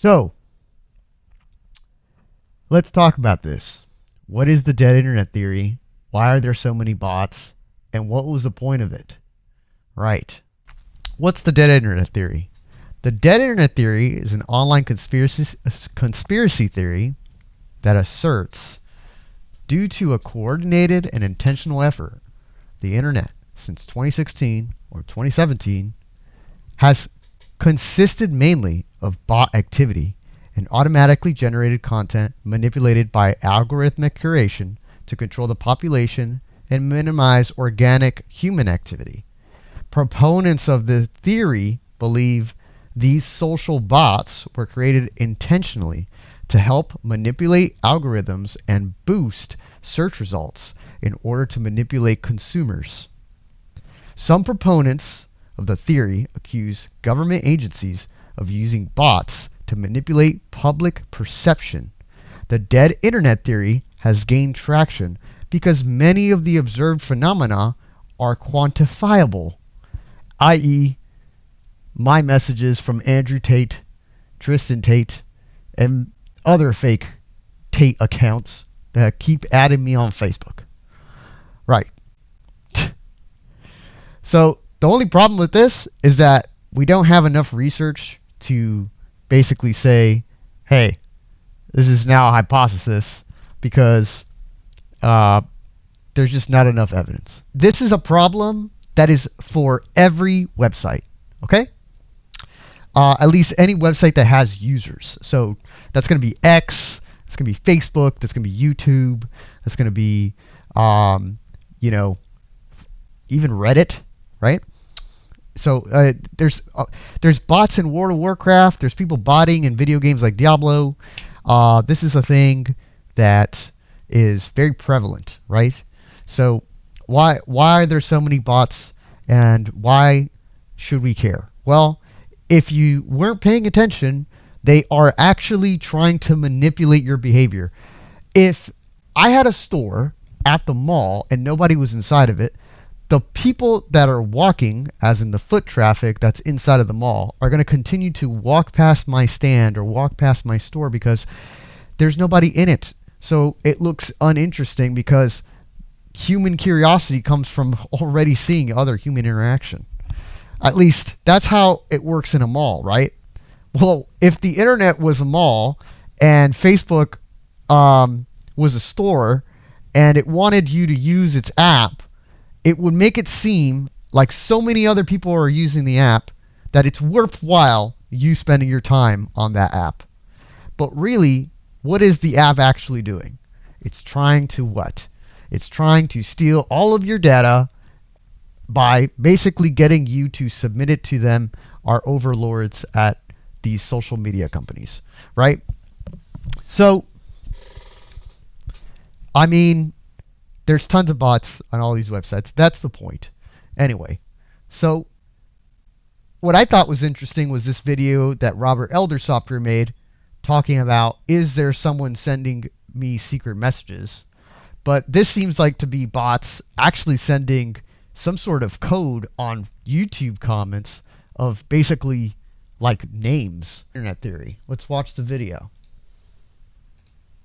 So, let's talk about this. What is the dead internet theory? Why are there so many bots? And what was the point of it? Right. What's the dead internet theory? The dead internet theory is an online conspiracy theory that asserts, due to a coordinated and intentional effort, the internet since 2016 or 2017 has consisted mainly of bot activity and automatically generated content manipulated by algorithmic curation to control the population and minimize organic human activity. Proponents of the theory believe these social bots were created intentionally to help manipulate algorithms and boost search results in order to manipulate consumers. Some proponents of the theory accuse government agencies of using bots to manipulate public perception. The dead internet theory has gained traction because many of the observed phenomena are quantifiable, i.e., my messages from Andrew Tate, Tristan Tate, and other fake Tate accounts that keep adding me on Facebook. Right. So the only problem with this is that we don't have enough research to basically say, hey, this is now a hypothesis, because there's just not enough evidence. This is a problem that is for every website, okay? At least any website that has users. So that's going to be X, that's going to be Facebook, that's going to be YouTube, that's going to be, even Reddit, right? So there's bots in World of Warcraft. There's people botting in video games like Diablo. This is a thing that is very prevalent, right? So why are there so many bots, and why should we care? Well, if you weren't paying attention, they are actually trying to manipulate your behavior. If I had a store at the mall and nobody was inside of it, the people that are walking, as in the foot traffic that's inside of the mall, are going to continue to walk past my stand or walk past my store because there's nobody in it. So it looks uninteresting because human curiosity comes from already seeing other human interaction. At least that's how it works in a mall, right? Well, if the internet was a mall and Facebook was a store and it wanted you to use its app, it would make it seem like so many other people are using the app that it's worthwhile you spending your time on that app. But really, what is the app actually doing? It's trying to what? It's trying to steal all of your data by basically getting you to submit it to them, our overlords at these social media companies, right? So, I mean, there's tons of bots on all these websites. That's the point. Anyway, so what I thought was interesting was this video that Robert Eldersofter made talking about, is there someone sending me secret messages? But this seems like to be bots actually sending some sort of code on YouTube comments of basically like names. Internet theory. Let's watch the video.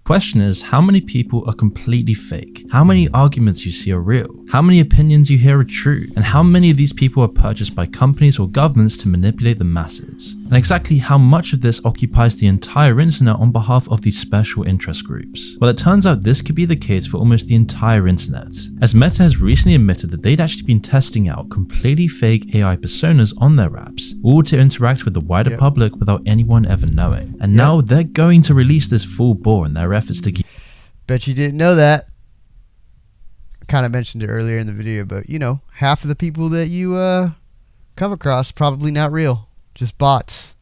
Question is, how many people are completely fake? How many arguments you see are real? How many opinions you hear are true? And how many of these people are purchased by companies or governments to manipulate the masses? And exactly how much of this occupies the entire internet on behalf of these special interest groups? Well, it turns out this could be the case for almost the entire internet, as Meta has recently admitted that they'd actually been testing out completely fake AI personas on their apps, all to interact with the wider public without anyone ever knowing. And now they're going to release this full bore in their efforts to keep. Bet you didn't know that. I kind of mentioned it earlier in the video, but half of the people that you come across probably not real, just bots.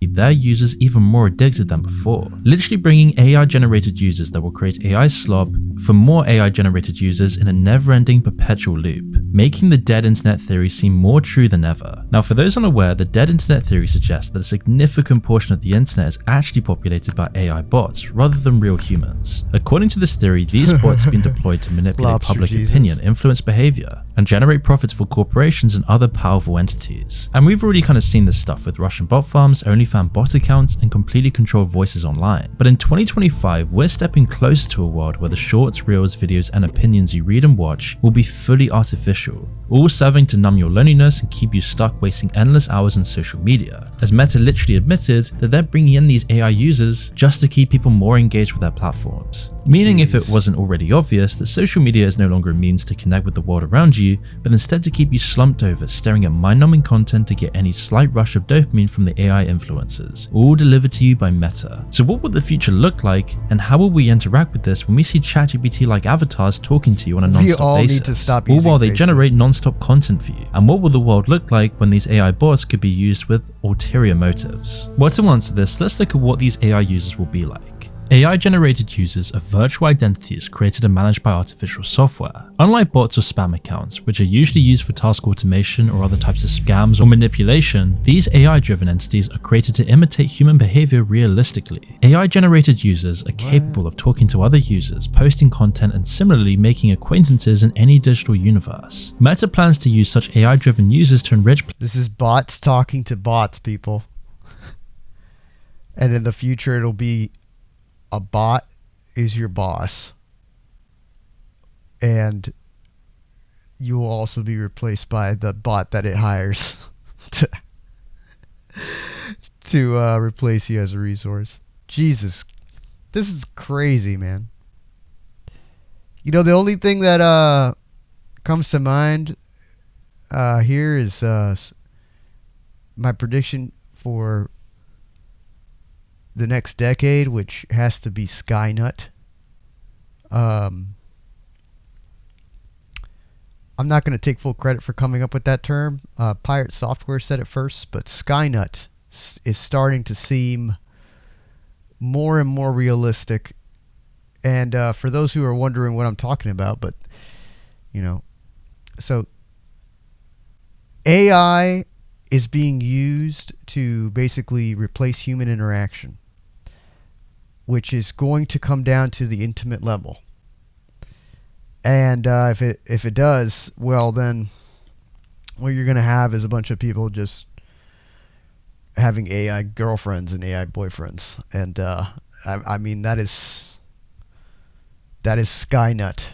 Their users even more addicted than before, literally bringing AI generated users that will create AI slob for more AI generated users in a never ending perpetual loop. making the dead internet theory seem more true than ever. Now, for those unaware, the dead internet theory suggests that a significant portion of the internet is actually populated by AI bots rather than real humans. According to this theory, these bots have been deployed to manipulate Lobster public Jesus. opinion, influence behavior, and generate profits for corporations and other powerful entities. And we've already kind of seen this stuff with Russian bot farms, OnlyFans bot accounts, and completely controlled voices online. But in 2025, we're stepping closer to a world where the shorts, reels, videos, and opinions you read and watch will be fully artificial, all serving to numb your loneliness and keep you stuck wasting endless hours on social media, as Meta literally admitted that they're bringing in these AI users just to keep people more engaged with their platforms. Meaning, if it wasn't already obvious, that social media is no longer a means to connect with the world around you, but instead to keep you slumped over staring at mind-numbing content to get any slight rush of dopamine from the AI influencers, all delivered to you by Meta. So what will the future look like, and how will we interact with this when we see ChatGPT-like avatars talking to you on a non-stop basis, need to stop all using while they Facebook. generate non-stop content for you? And what will the world look like when these AI bots could be used with ulterior motives? Well, to answer this, let's look at what these AI users will be like. AI-generated users are virtual identities created and managed by artificial software. Unlike bots or spam accounts, which are usually used for task automation or other types of scams or manipulation, these AI-driven entities are created to imitate human behavior realistically. AI-generated users are capable of talking to other users, posting content, and similarly making acquaintances in any digital universe. Meta plans to use such AI-driven users to enrich. This is bots talking to bots, people. And in the future, it'll be a bot is your boss. And you will also be replaced by the bot that it hires to replace you as a resource. Jesus. This is crazy, man. You know, the only thing that comes to mind here is my prediction for the next decade, which has to be Skynet. I'm not going to take full credit for coming up with that term. Pirate Software said it first, but Skynet is starting to seem more and more realistic. And for those who are wondering what I'm talking about, but you know, so AI is being used to basically replace human interaction, which is going to come down to the intimate level. And if it does, well, then what you're going to have is a bunch of people just having AI girlfriends and AI boyfriends. And I mean, that is Skynet.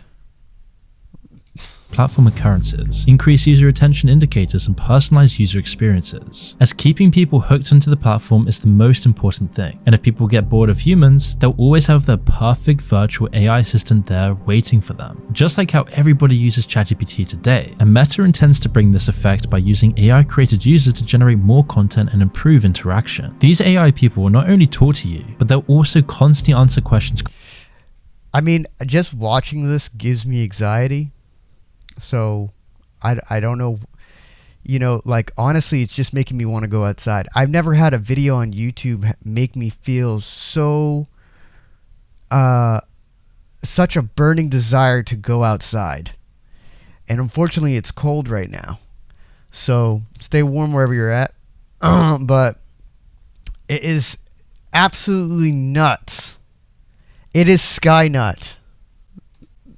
Platform occurrences, increase user attention indicators, and personalized user experiences, as keeping people hooked onto the platform is the most important thing. And if people get bored of humans, they'll always have their perfect virtual AI assistant there waiting for them, just like how everybody uses ChatGPT today. And Meta intends to bring this effect by using AI created users to generate more content and improve interaction. These AI people will not only talk to you, but they'll also constantly answer questions. I mean, just watching this gives me anxiety. So I don't know, you know, like honestly, it's just making me want to go outside. I've never had a video on YouTube make me feel so such a burning desire to go outside. And unfortunately, it's cold right now. So stay warm wherever you're at. But it is absolutely nuts. It is Skynet.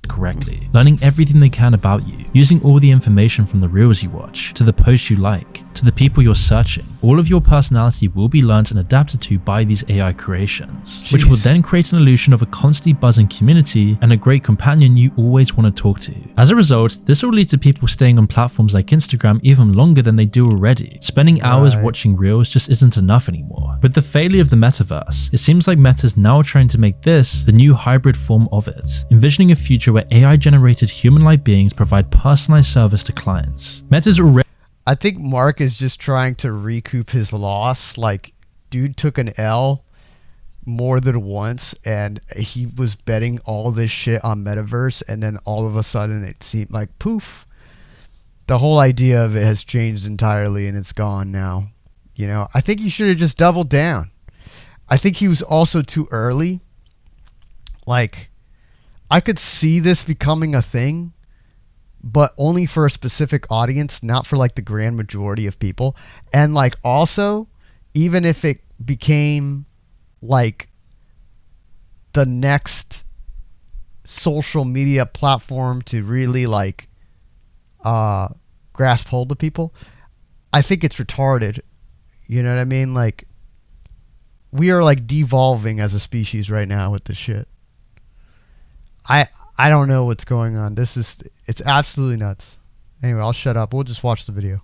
Correctly, learning everything they can about you, using all the information from the reels you watch, to the posts you like, to the people you're searching. All of your personality will be learned and adapted to by these AI creations, which will then create an illusion of a constantly buzzing community and a great companion you always want to talk to. As a result, this will lead to people staying on platforms like Instagram even longer than they do already. Spending hours watching reels just isn't enough anymore. With the failure of the metaverse, it seems like Meta's now trying to make this the new hybrid form of it, envisioning a future where AI-generated human-like beings provide personalized service to clients. Meta's already... I think Mark is just trying to recoup his loss. Like, dude took an L more than once, and he was betting all this shit on metaverse, and then all of a sudden it seemed like poof. The whole idea of it has changed entirely, and it's gone now. You know, I think he should have just doubled down. I think he was also too early. Like, I could see this becoming a thing, but only for a specific audience, not for like the grand majority of people. And like also, even if it became like the next social media platform to really like grasp hold of people, I think it's retarded. You know what I mean? Like, we are like devolving as a species right now with this shit. I don't know what's going on. It's absolutely nuts. Anyway, I'll shut up. We'll just watch the video.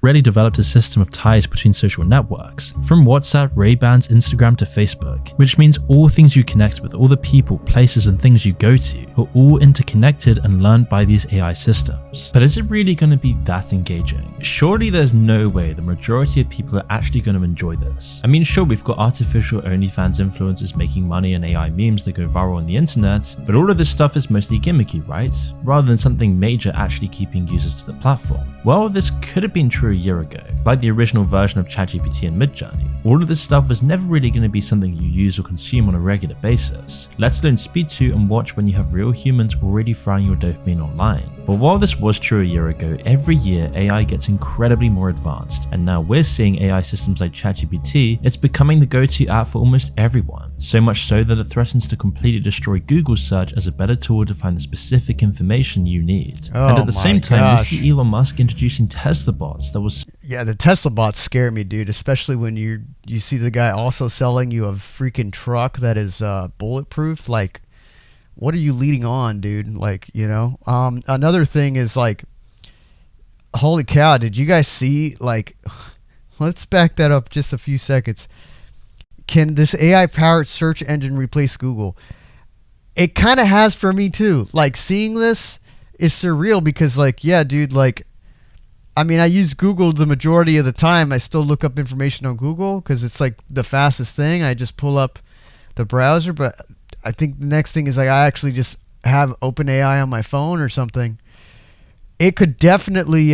Already developed a system of ties between social networks, from WhatsApp, Ray-Bans, Instagram to Facebook, which means all things you connect with, all the people, places and things you go to, are all interconnected and learned by these AI systems. But is it really going to be that engaging? Surely there's no way the majority of people are actually going to enjoy this. I mean, sure, we've got artificial OnlyFans influencers making money and AI memes that go viral on the internet, but all of this stuff is mostly gimmicky, right? Rather than something major actually keeping users to the platform. Well, this could have been true a year ago. Like the original version of ChatGPT and Midjourney, all of this stuff was never really going to be something you use or consume on a regular basis, let alone speak to and watch when you have real humans already frying your dopamine online. But while this was true a year ago, every year AI gets incredibly more advanced, and now we're seeing AI systems like ChatGPT, it's becoming the go-to app for almost everyone, so much so that it threatens to completely destroy Google search as a better tool to find the specific information you need. And at the same time, we see Elon Musk introducing Tesla bots that was... Yeah, the Tesla bots scare me, dude, especially when you see the guy also selling you a freaking truck that is bulletproof. Like, what are you leading on, dude? Like, you know. Another thing is like, holy cow, did you guys see, like, let's back that up just a few seconds. Can this AI powered search engine replace Google? It kind of has for me too. Like, seeing this is surreal because, like, yeah, dude, like, I mean, I use Google the majority of the time. I still look up information on Google because it's like the fastest thing. I just pull up the browser, but I think the next thing is like I actually just have OpenAI on my phone or something. It could definitely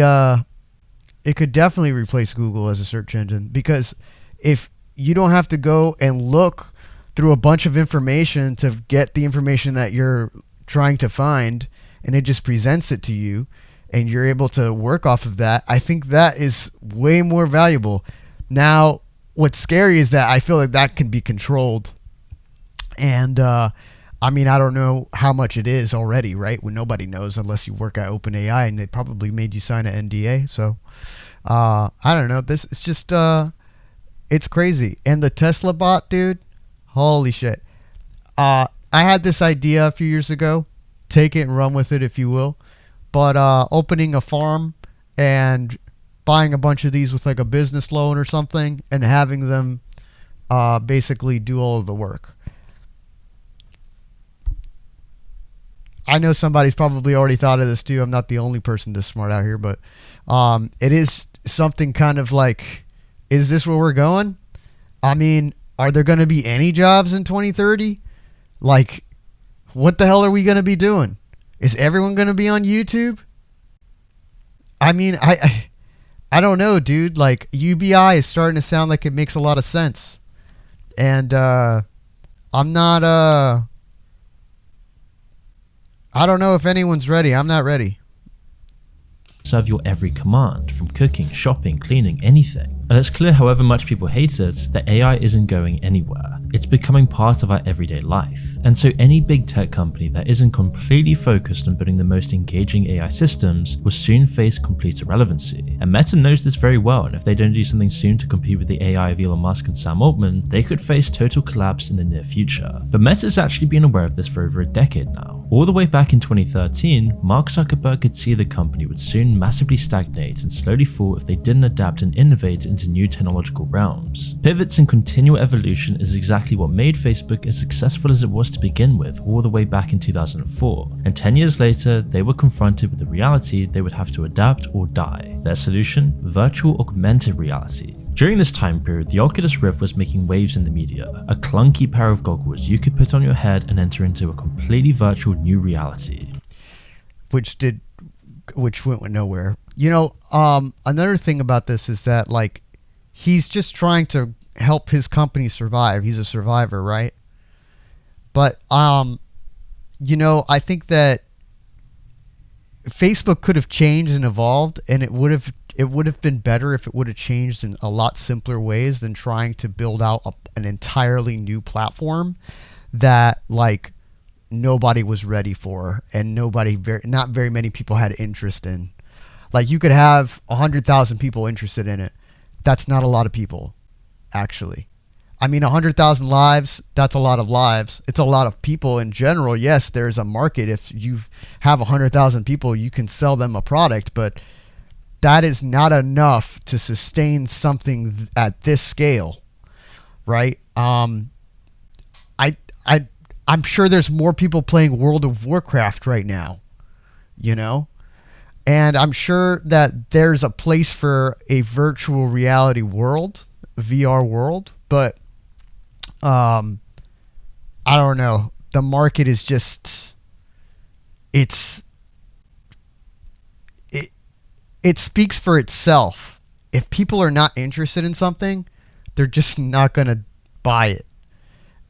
replace Google as a search engine, because if you don't have to go and look through a bunch of information to get the information that you're trying to find, and it just presents it to you, and you're able to work off of that, I think that is way more valuable. Now, what's scary is that I feel like that can be controlled. And, I mean, I don't know how much it is already, right? When nobody knows unless you work at OpenAI, and they probably made you sign an NDA. So, I don't know. It's just, it's crazy. And the Tesla bot, dude, holy shit. I had this idea a few years ago. Take it and run with it, if you will. But opening a farm and buying a bunch of these with like a business loan or something, and having them basically do all of the work. I know somebody's probably already thought of this too. I'm not the only person this smart out here, but it is something kind of like, is this where we're going? I mean, are there going to be any jobs in 2030? Like, what the hell are we going to be doing? Is everyone going to be on YouTube? I mean, I don't know, dude. Like, UBI is starting to sound like it makes a lot of sense. And I'm not, I don't know if anyone's ready. I'm not ready. Serve your every command, from cooking, shopping, cleaning, anything. And it's clear, however much people hate it, that AI isn't going anywhere. It's becoming part of our everyday life. And so any big tech company that isn't completely focused on building the most engaging AI systems will soon face complete irrelevancy. And Meta knows this very well, and if they don't do something soon to compete with the AI of Elon Musk and Sam Altman, they could face total collapse in the near future. But Meta's actually been aware of this for over a decade now. All the way back in 2013, Mark Zuckerberg could see the company would soon massively stagnate and slowly fall if they didn't adapt and innovate into new technological realms. Pivots and continual evolution is exactly what made Facebook as successful as it was to begin with all the way back in 2004. And 10 years later, they were confronted with the reality they would have to adapt or die. Their solution? Virtual augmented reality. During this time period, the Oculus Rift was making waves in the media, a clunky pair of goggles you could put on your head and enter into a completely virtual new reality. Which went nowhere. You know, another thing about this is that, like, he's just trying to help his company survive. He's a survivor, right? But, you know, I think that Facebook could have changed and evolved, and it would have been better if it would have changed in a lot simpler ways than trying to build out an entirely new platform that like nobody was ready for and not very many people had interest in. Like you could have 100,000 people interested in it. That's not a lot of people, actually. I mean, 100,000 lives, that's a lot of lives. It's a lot of people in general. Yes, there's a market. If you have 100,000 people, you can sell them a product, but that is not enough to sustain something at this scale, right? I'm sure there's more people playing World of Warcraft right now, you know? And I'm sure that there's a place for a virtual reality world, VR world, but I don't know. The market is just it speaks for itself. If people are not interested in something, they're just not going to buy it.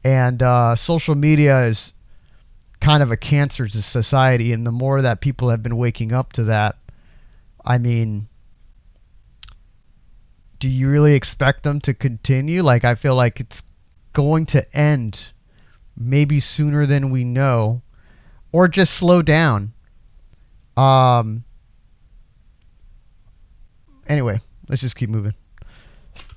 And social media is kind of a cancer to society, and the more that people have been waking up to that, I mean, do you really expect them to continue? Like, I feel like it's going to end maybe sooner than we know, or just slow down. Anyway, let's just keep moving.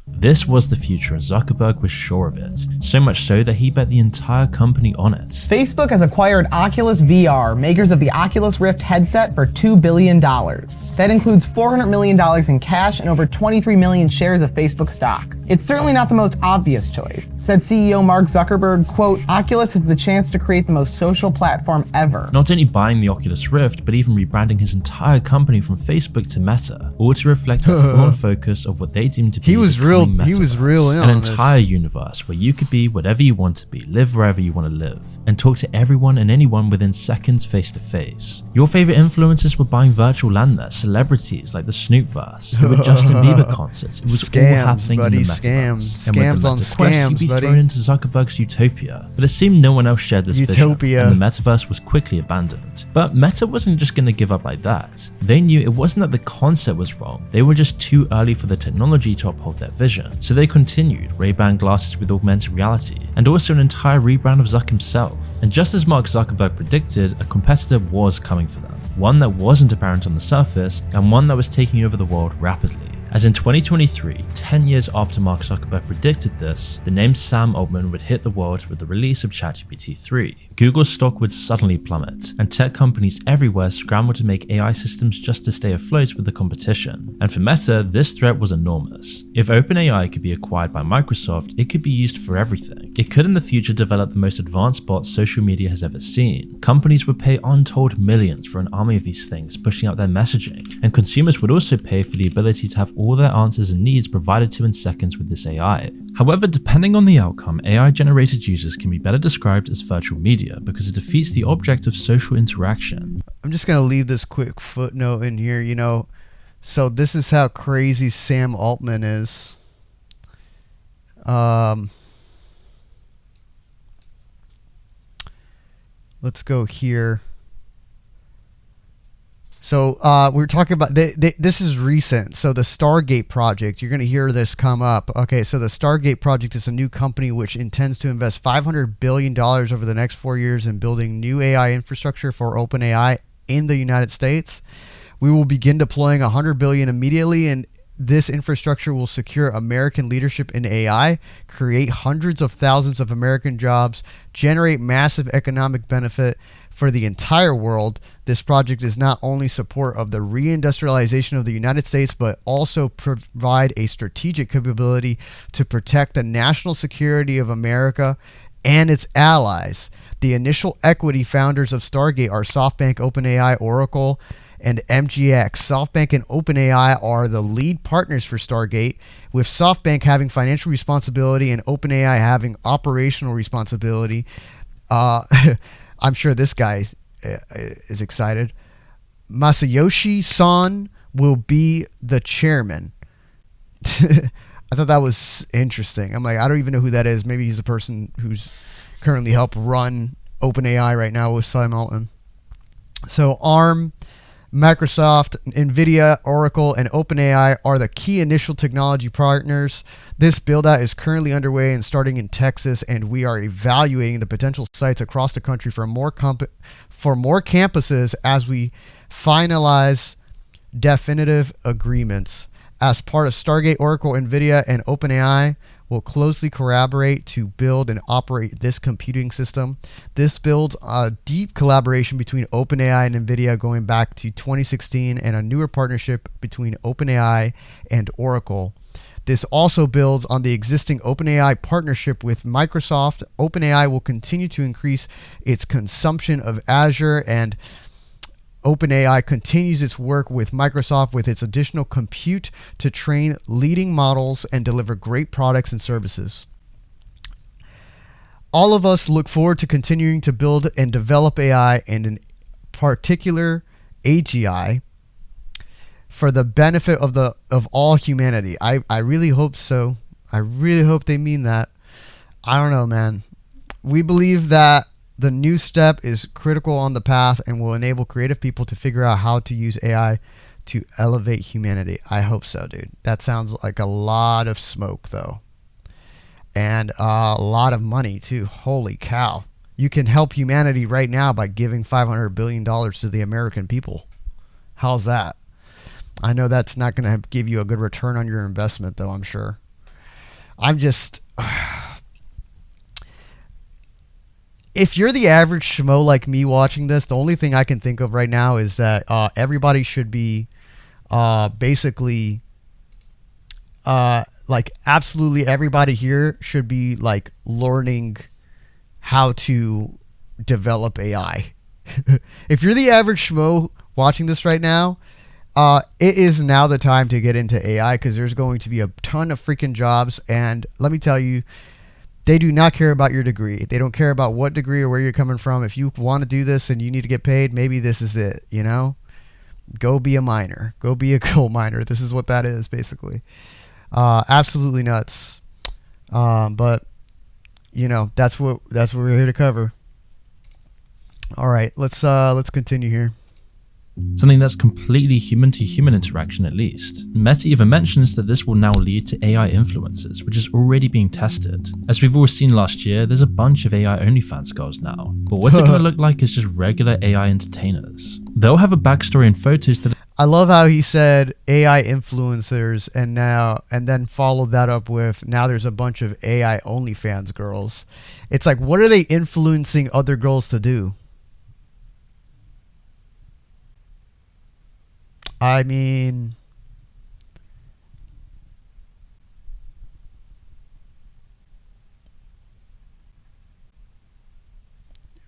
This was the future, and Zuckerberg was sure of it, so much so that he bet the entire company on it. Facebook has acquired Oculus VR, makers of the Oculus Rift headset, for $2 billion. That includes $400 million in cash and over 23 million shares of Facebook stock. It's certainly not the most obvious choice, said CEO Mark Zuckerberg, quote, "Oculus has the chance to create the most social platform ever." Not only buying the Oculus Rift, but even rebranding his entire company from Facebook to Meta, all to reflect the full focus of what they deemed to be He was real in an on this. entire universe where you could be whatever you want to be, live wherever you want to live, and talk to everyone and anyone within seconds face to face. Your favorite influencers were buying virtual land there, celebrities like the Snoopverse, who were Justin Bieber concerts. It was all happening in the metaverse. Scams And with on the Meta Quest, you'd be scams, thrown into Zuckerberg's utopia. But it seemed no one else shared this Utopia. vision, and the metaverse was quickly abandoned. But Meta wasn't just going to give up like that. They knew it wasn't that the concept was wrong, they were just too early for the technology to uphold their vision. So they continued Ray-Ban glasses with augmented reality, and also an entire rebrand of Zuck himself. And just as Mark Zuckerberg predicted, a competitor was coming for them. One that wasn't apparent on the surface, and one that was taking over the world rapidly. As in 2023, 10 years after Mark Zuckerberg predicted this, the name Sam Altman would hit the world with the release of ChatGPT 3. Google's stock would suddenly plummet, and tech companies everywhere scrambled to make AI systems just to stay afloat with the competition. And for Meta, this threat was enormous. If OpenAI could be acquired by Microsoft, it could be used for everything. It could in the future develop the most advanced bots social media has ever seen. Companies would pay untold millions for an army of these things pushing out their messaging, and consumers would also pay for the ability to have all their answers and needs provided to in seconds with this AI. However, depending on the outcome, AI-generated users can be better described as virtual media because it defeats the object of social interaction. I'm just going to leave this quick footnote in here, So this is how crazy Sam Altman is. Let's go here. So we're talking about this is recent. So the Stargate project, you're going to hear this come up. Okay, so the Stargate project is a new company which intends to invest $500 billion over the next 4 years in building new AI infrastructure for OpenAI in the United States. We will begin deploying $100 billion immediately, and this infrastructure will secure American leadership in AI, create hundreds of thousands of American jobs, generate massive economic benefit for the entire world. This project is not only support of the reindustrialization of the United States, but also provide a strategic capability to protect the national security of America and its allies. The initial equity founders of Stargate are SoftBank, OpenAI, Oracle, and MGX. SoftBank and OpenAI are the lead partners for Stargate, with SoftBank having financial responsibility and OpenAI having operational responsibility. I'm sure this guy is excited. Masayoshi Son will be the chairman. I thought that was interesting. I'm like, I don't even know who that is. Maybe he's the person who's currently helped run OpenAI right now with Sam Altman. So ARM Microsoft, Nvidia, Oracle, and OpenAI are the key initial technology partners. This build-out is currently underway and starting in Texas, and we are evaluating the potential sites across the country for more campuses as we finalize definitive agreements. As part of Stargate, Oracle, Nvidia, and OpenAI will closely collaborate to build and operate this computing system. This builds a deep collaboration between OpenAI and Nvidia going back to 2016 and a newer partnership between OpenAI and Oracle. This also builds on the existing OpenAI partnership with Microsoft. OpenAI will continue to increase its consumption of Azure, and OpenAI continues its work with Microsoft with its additional compute to train leading models and deliver great products and services. All of us look forward to continuing to build and develop AI, and in particular AGI, for the benefit of all humanity. I really hope so. I really hope they mean that. I don't know, man. We believe that the new step is critical on the path and will enable creative people to figure out how to use AI to elevate humanity. I hope so, dude. That sounds like a lot of smoke, though. And a lot of money, too. Holy cow. You can help humanity right now by giving $500 billion to the American people. How's that? I know that's not going to give you a good return on your investment, though, I'm sure. I'm just... If you're the average schmo like me watching this, the only thing I can think of right now is that everybody should be basically like absolutely everybody here should be like learning how to develop AI. If you're the average schmo watching this right now, it is now the time to get into AI, because there's going to be a ton of freaking jobs, and let me tell you, they do not care about your degree. They don't care about what degree or where you're coming from. If you want to do this and you need to get paid, maybe this is it, you know? Go be a miner. Go be a coal miner. This is what that is, basically. Absolutely nuts. But, you know, that's what we're here to cover. All right, let's continue here. Something that's completely human-to-human interaction, at least. Meta even mentions that this will now lead to AI influencers, which is already being tested. As we've all seen last year, there's a bunch of AI OnlyFans girls now. But what's it going to look like as just regular AI entertainers? They'll have a backstory and photos that... I love how he said AI influencers and then followed that up with, now there's a bunch of AI OnlyFans girls. It's like, what are they influencing other girls to do? I mean,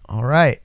all right.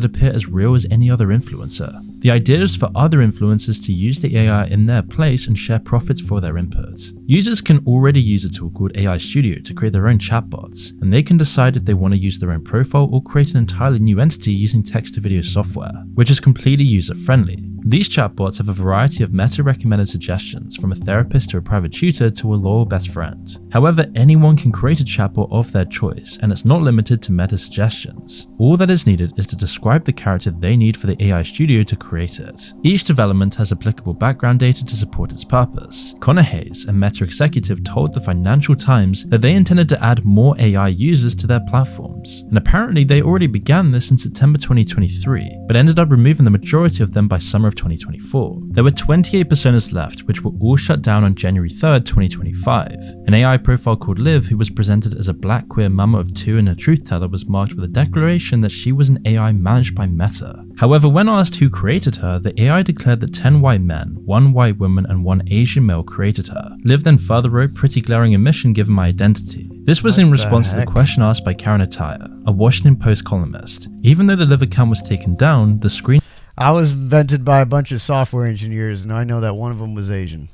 that appear as real as any other influencer. The idea is for other influencers to use the AI in their place and share profits for their inputs. Users can already use a tool called AI Studio to create their own chatbots, and they can decide if they want to use their own profile or create an entirely new entity using text-to-video software, which is completely user-friendly. These chatbots have a variety of meta-recommended suggestions, from a therapist to a private tutor to a loyal best friend. However, anyone can create a chatbot of their choice, and it's not limited to meta suggestions. All that is needed is to describe the character they need for the AI Studio to create it. Each development has applicable background data to support its purpose. Connor Hayes, a Meta executive, told the Financial Times that they intended to add more AI users to their platforms, and apparently they already began this in September 2023, but ended up removing the majority of them by summer of 2024. There were 28 personas left, which were all shut down on January 3rd, 2025. An AI profile called Liv, who was presented as a black queer mama of two and a truth teller, was marked with a declaration that she was an AI managed by Meta. However, when asked who created her, the AI declared that 10 white men, 1 white woman, and 1 Asian male created her. Liv then further wrote, "Pretty glaring omission given my identity." This was in response to the question asked by Karen Attiah, a Washington Post columnist. Even though the Liv account was taken down, the screen I was invented by a bunch of software engineers, and I know that one of them was Asian.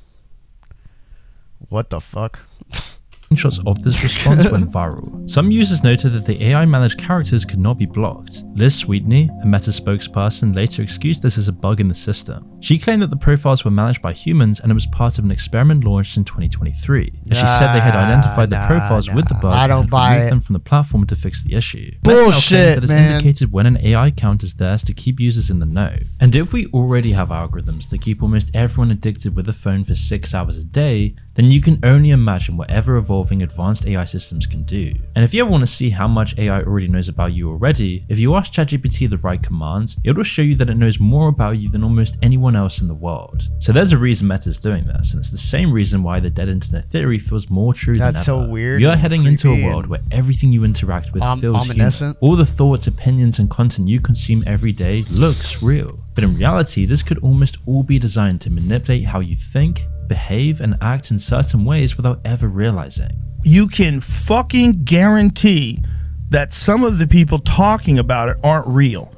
What the fuck? Screenshots of this response went viral. Some users noted that the AI managed characters could not be blocked. Liz Sweetney, a Meta spokesperson, later excused this as a bug in the system. She claimed that the profiles were managed by humans and it was part of an experiment launched in 2023. As she said they had identified the profiles with the bug and had removed them from the platform to fix the issue. Bullshit, that it's indicated when an AI account is theirs to keep users in the know. And if we already have algorithms that keep almost everyone addicted with a phone for 6 hours a day, then you can only imagine what ever-evolving advanced AI systems can do. And if you ever want to see how much AI already knows about you already, if you ask ChatGPT the right commands, it will show you that it knows more about you than almost anyone else in the world. So there's a reason Meta is doing this, and it's the same reason why the dead internet theory feels more true than ever. That's so weird. You are heading into a world where everything you interact with feels human. All the thoughts, opinions, and content you consume every day looks real. But in reality, this could almost all be designed to manipulate how you think, behave, and act in certain ways without ever realizing. You can fucking guarantee that some of the people talking about it aren't real.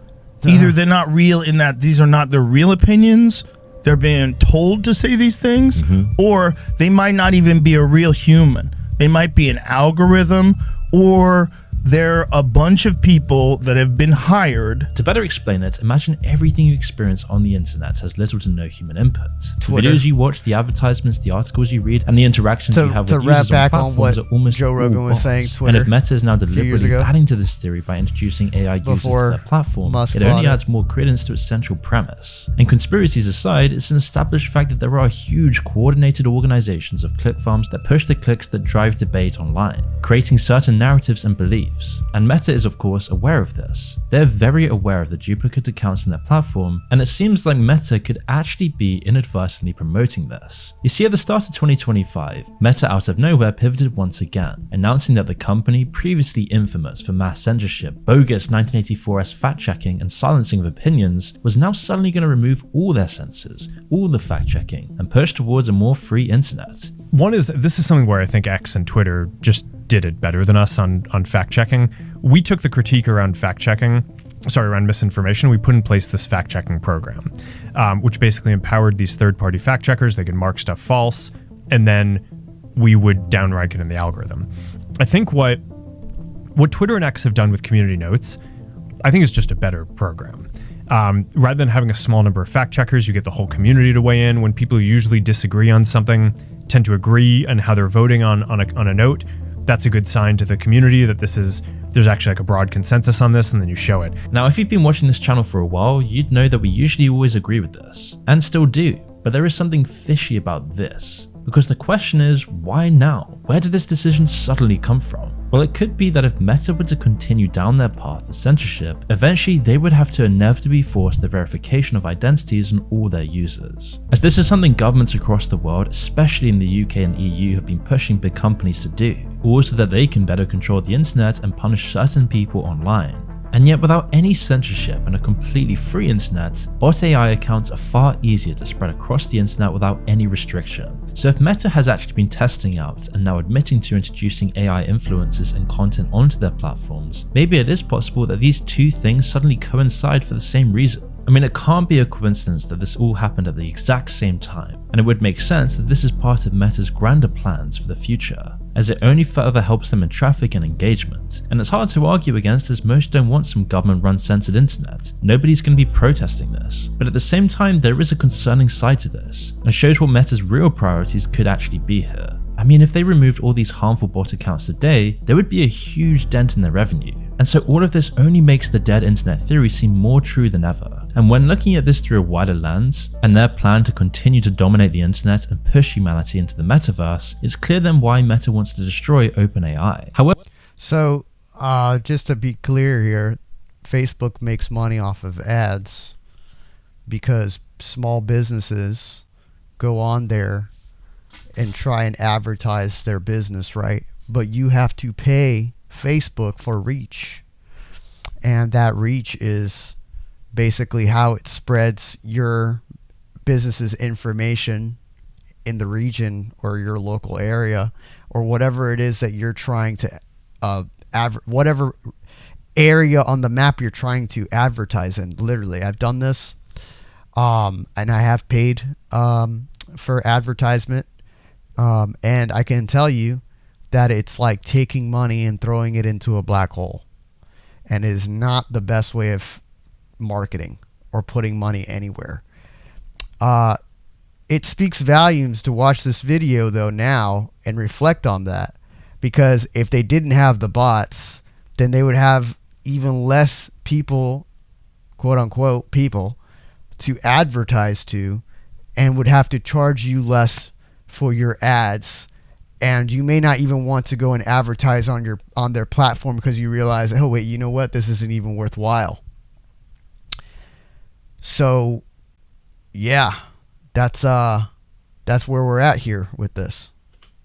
Either they're not real in that these are not their real opinions, they're being told to say these things, or they might not even be a real human. They might be an algorithm, or they're a bunch of people that have been hired. To better explain it, imagine everything you experience on the internet has little to no human input. Twitter. The videos you watch, the advertisements, the articles you read, and the interactions you have with users on platforms are almost Joe Rogan all was bots. saying, And if Twitter Meta is now deliberately ago. adding to this theory by introducing AI users to their platform, Musk it only bought it. adds more credence to its central premise. And conspiracies aside, it's an established fact that there are huge coordinated organizations of click farms that push the clicks that drive debate online, creating certain narratives and beliefs. And Meta is of course aware of this. They're very aware of the duplicate accounts in their platform, and it seems like Meta could actually be inadvertently promoting this. You see, at the start of 2025, Meta out of nowhere pivoted once again, announcing that the company, previously infamous for mass censorship, bogus 1984-esque fact-checking, and silencing of opinions, was now suddenly going to remove all their censors, all the fact-checking, and push towards a more free internet. One is, this is something where I think X and Twitter just did it better than us on fact-checking. We took the critique around around misinformation. We put in place this fact-checking program, which basically empowered these third-party fact-checkers. They could mark stuff false, and then we would downrank it in the algorithm. I think what Twitter and X have done with community notes, I think is just a better program. Rather than having a small number of fact-checkers, you get the whole community to weigh in. When people who usually disagree on something tend to agree on how they're voting on a note, that's a good sign to the community that there's actually like a broad consensus on this, and then you show it. Now, if you've been watching this channel for a while, you'd know that we usually always agree with this, and still do, but there is something fishy about this. Because the question is, why now? Where did this decision suddenly come from? Well, it could be that if Meta were to continue down their path of censorship, eventually they would have to inevitably force the verification of identities on all their users. As this is something governments across the world, especially in the UK and EU, have been pushing big companies to do, all so that they can better control the internet and punish certain people online. And yet, without any censorship and a completely free internet, bot AI accounts are far easier to spread across the internet without any restriction. So if Meta has actually been testing out and now admitting to introducing AI influencers and content onto their platforms, maybe it is possible that these two things suddenly coincide for the same reason. I mean, it can't be a coincidence that this all happened at the exact same time, and it would make sense that this is part of Meta's grander plans for the future, as it only further helps them in traffic and engagement. And it's hard to argue against, as most don't want some government-run censored internet. Nobody's going to be protesting this. But at the same time, there is a concerning side to this, and shows what Meta's real priorities could actually be here. I mean, if they removed all these harmful bot accounts today, there would be a huge dent in their revenue. And so all of this only makes the dead internet theory seem more true than ever. And when looking at this through a wider lens, and their plan to continue to dominate the internet and push humanity into the metaverse, it's clear then why Meta wants to destroy OpenAI. However, So, just to be clear here, Facebook makes money off of ads because small businesses go on there and try and advertise their business, right? But you have to pay Facebook for reach, and that reach is basically how it spreads your business's information in the region or your local area or whatever it is that you're trying to whatever area on the map you're trying to advertise in. Literally, I've done this, and I have paid for advertisement, and I can tell you that it's like taking money and throwing it into a black hole, and it is not the best way of marketing or putting money anywhere. It speaks volumes to watch this video though now and reflect on that, because if they didn't have the bots, then they would have even less people, quote unquote people, to advertise to, and would have to charge you less for your ads, and you may not even want to go and advertise on their platform because you realize, oh wait, you know what, this isn't even worthwhile. So yeah, that's where we're at here with this.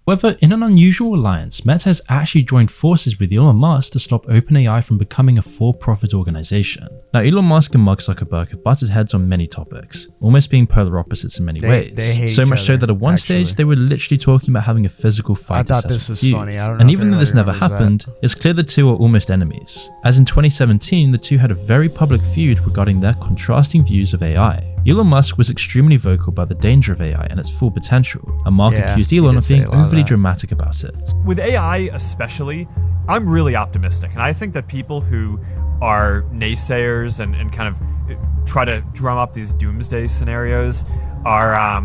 However, in an unusual alliance, Meta has actually joined forces with Elon Musk to stop OpenAI from becoming a for-profit organization. Now, Elon Musk and Mark Zuckerberg have butted heads on many topics, almost being polar opposites in many ways. They hate so much each so other, that at one stage they were literally talking about having a physical fight. I thought this was funny. I don't know and if even though this anybody never remembers happened, it's clear the two are almost enemies. As in 2017, the two had a very public feud regarding their contrasting views of AI. Elon Musk was extremely vocal about the danger of AI and its full potential, and Mark accused Elon of being overly dramatic about it. With AI especially, I'm really optimistic, and I think that people who are naysayers and kind of try to drum up these doomsday scenarios are,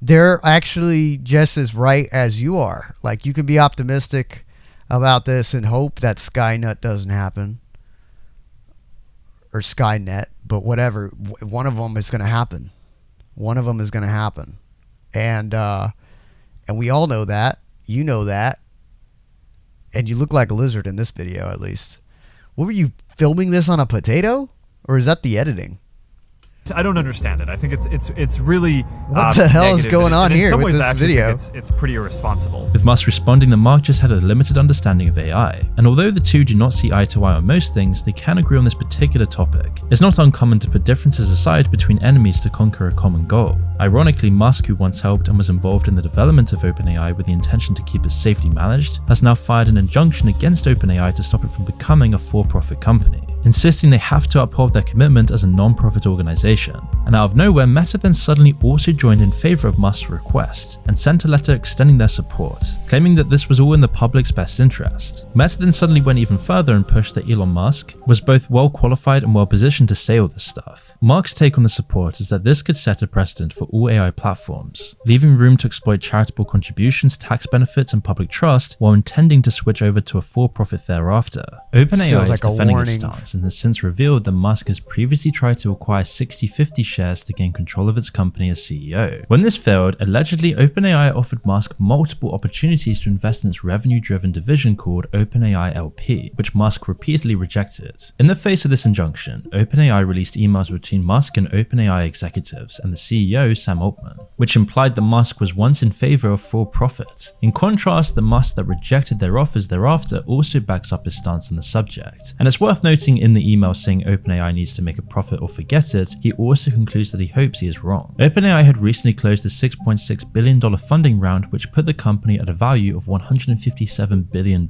they're actually just as right as you are. Like, you can be optimistic about this and hope that Skynet doesn't happen, or Skynet, but whatever, one of them is going to happen. One of them is going to happen. And we all know that. You know that. And you look like a lizard in this video, at least. What were you filming this on, a potato? Or is that the editing? I don't understand it. I think it's really what the hell is going on here with this video? It's pretty irresponsible. With Musk responding that Mark just had a limited understanding of AI, and although the two do not see eye to eye on most things, they can agree on this particular topic. It's not uncommon to put differences aside between enemies to conquer a common goal. Ironically, Musk, who once helped and was involved in the development of OpenAI with the intention to keep it safely managed, has now fired an injunction against OpenAI to stop it from becoming a for-profit company, insisting they have to uphold their commitment as a non-profit organization. And out of nowhere, Meta then suddenly also joined in favor of Musk's request and sent a letter extending their support, claiming that this was all in the public's best interest. Meta then suddenly went even further and pushed that Elon Musk was both well qualified and well positioned to say all this stuff. Mark's take on the support is that this could set a precedent for all AI platforms, leaving room to exploit charitable contributions, tax benefits, and public trust while intending to switch over to a for-profit thereafter. OpenAI is defending this stance and has since revealed that Musk has previously tried to acquire 60/50 shares to gain control of its company as CEO. When this failed, allegedly OpenAI offered Musk multiple opportunities to invest in its revenue-driven division called OpenAI LP, which Musk repeatedly rejected. In the face of this injunction, OpenAI released emails between Musk and OpenAI executives and the CEO Sam Altman, which implied that Musk was once in favor of for-profit. In contrast, the Musk that rejected their offers thereafter also backs up his stance on the subject. And it's worth noting in the email saying OpenAI needs to make a profit or forget it, he also concludes that he hopes he is wrong. OpenAI had recently closed a $6.6 billion funding round, which put the company at a value of $157 billion.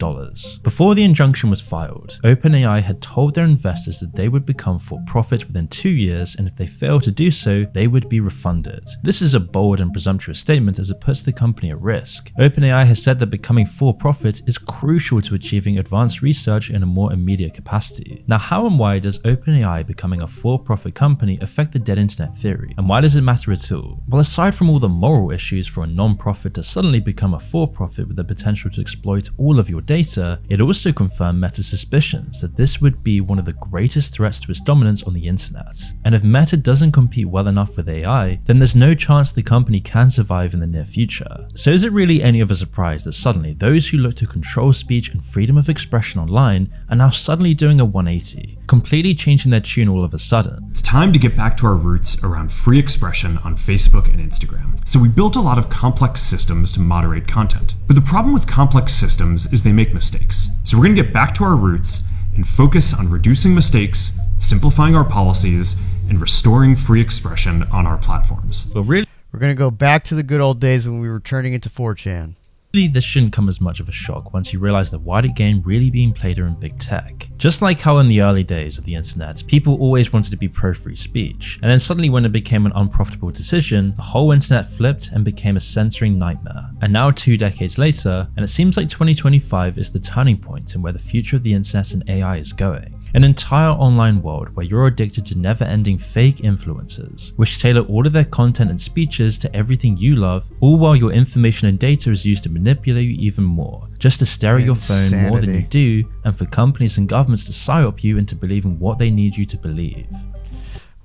Before the injunction was filed, OpenAI had told their investors that they would become for-profit within 2 years, and if they failed to do so, they would be refunded. This is a bold and presumptuous statement as it puts the company at risk. OpenAI has said that becoming for-profit is crucial to achieving advanced research in a more immediate capacity. Now, how and why does OpenAI becoming a for-profit company affect the dead internet theory, and why does it matter at all? Well, aside from all the moral issues for a non-profit to suddenly become a for-profit with the potential to exploit all of your data, it also confirmed Meta's suspicions that this would be one of the greatest threats to its dominance on the internet. And if Meta doesn't compete well enough with AI, then there's no chance the company can survive in the near future. So is it really any of a surprise that suddenly those who look to control speech and freedom of expression online are now suddenly doing a 180, completely changing their tune all of a sudden? It's time to get back to our roots around free expression on Facebook and Instagram. So we built a lot of complex systems to moderate content. But the problem with complex systems is they make mistakes. So we're going to get back to our roots and focus on reducing mistakes, simplifying our policies, and restoring free expression on our platforms. But really, we're going to go back to the good old days when we were turning into 4chan. Hopefully this shouldn't come as much of a shock once you realize that why the game really being played are in big tech. Just like how in the early days of the internet, people always wanted to be pro free speech, and then suddenly when it became an unprofitable decision, the whole internet flipped and became a censoring nightmare. And now 2 decades later, and it seems like 2025 is the turning point in where the future of the internet and AI is going. An entire online world where you're addicted to never-ending fake influencers, which tailor all of their content and speeches to everything you love, all while your information and data is used to manipulate you even more, just to stare at your phone more than you do, and for companies and governments to psyop you into believing what they need you to believe.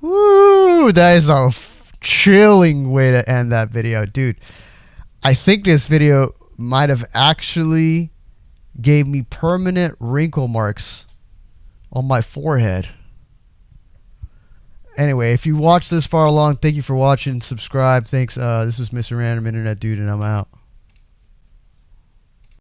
Woo! That is a chilling way to end that video. Dude, I think this video might have actually gave me permanent wrinkle marks on my forehead. Anyway, if you watched this far along, thank you for watching. Subscribe. Thanks. This was Mr. Random Internet Dude, and I'm out.